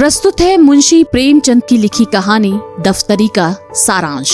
प्रस्तुत है मुंशी प्रेमचंद की लिखी कहानी दफ्तरी का सारांश।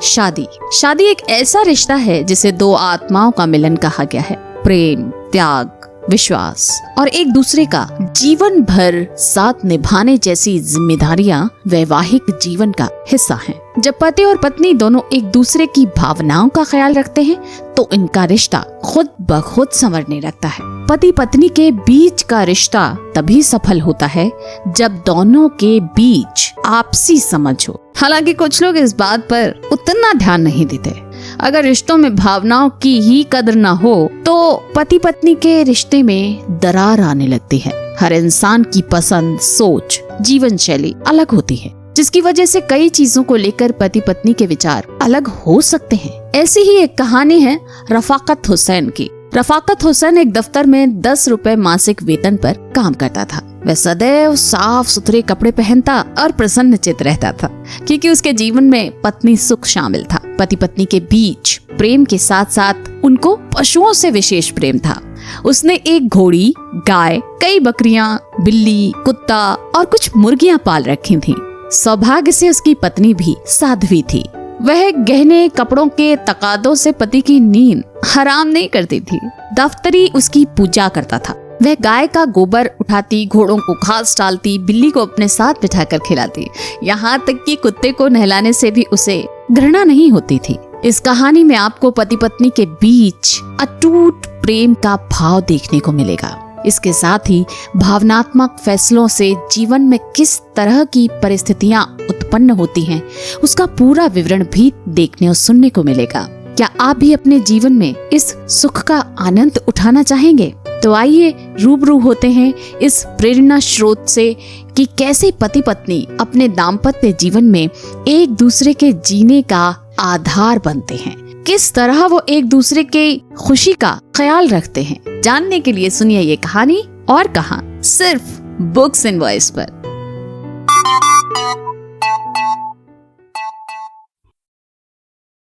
शादी एक ऐसा रिश्ता है जिसे दो आत्माओं का मिलन कहा गया है। प्रेम, त्याग, विश्वास और एक दूसरे का जीवन भर साथ निभाने जैसी जिम्मेदारियां वैवाहिक जीवन का हिस्सा हैं। जब पति और पत्नी दोनों एक दूसरे की भावनाओं का ख्याल रखते हैं तो इनका रिश्ता खुद ब खुद संवरने लगता है। पति पत्नी के बीच का रिश्ता तभी सफल होता है जब दोनों के बीच आपसी समझ हो। हालांकि कुछ लोग इस बात पर उतना ध्यान नहीं देते। अगर रिश्तों में भावनाओं की ही कदर न हो तो पति पत्नी के रिश्ते में दरार आने लगती है। हर इंसान की पसंद, सोच, जीवन शैली अलग होती है, जिसकी वजह से कई चीजों को लेकर पति पत्नी के विचार अलग हो सकते हैं। ऐसी ही एक कहानी है रफाकत हुसैन की। रफाकत हुसैन एक दफ्तर में 10 रुपए मासिक वेतन पर काम करता था। वह सदैव साफ सुथरे कपड़े पहनता और प्रसन्नचित्त रहता था, क्योंकि उसके जीवन में पत्नी सुख शामिल था। पति पत्नी के बीच प्रेम के साथ साथ उनको पशुओं से विशेष प्रेम था। उसने एक घोड़ी, गाय, कई बकरियां, बिल्ली, कुत्ता और कुछ मुर्गियां पाल रखी थीं। सौभाग्य से उसकी पत्नी भी साध्वी थी। वह गहने कपड़ों के तकादों से पति की नींद हराम नहीं करती थी। दफ्तरी उसकी पूजा करता था। वह गाय का गोबर उठाती, घोड़ों को घास डालती, बिल्ली को अपने साथ बिठाकर खिलाती, यहाँ तक कि कुत्ते को नहलाने से भी उसे घृणा नहीं होती थी। इस कहानी में आपको पति पत्नी के बीच अटूट प्रेम का भाव देखने को मिलेगा। इसके साथ ही भावनात्मक फैसलों से जीवन में किस तरह की परिस्थितियां उत्पन्न होती हैं, उसका पूरा विवरण भी देखने और सुनने को मिलेगा। क्या आप भी अपने जीवन में इस सुख का आनंद उठाना चाहेंगे? तो आइए रूबरू होते हैं इस प्रेरणा स्रोत से कि कैसे पति पत्नी अपने दाम्पत्य जीवन में एक दूसरे के जीने का आधार बनते हैं, किस तरह वो एक दूसरे के खुशी का ख्याल रखते हैं। जानने के लिए सुनिए ये कहानी और कहां सिर्फ बुक्स इन वॉइस पर।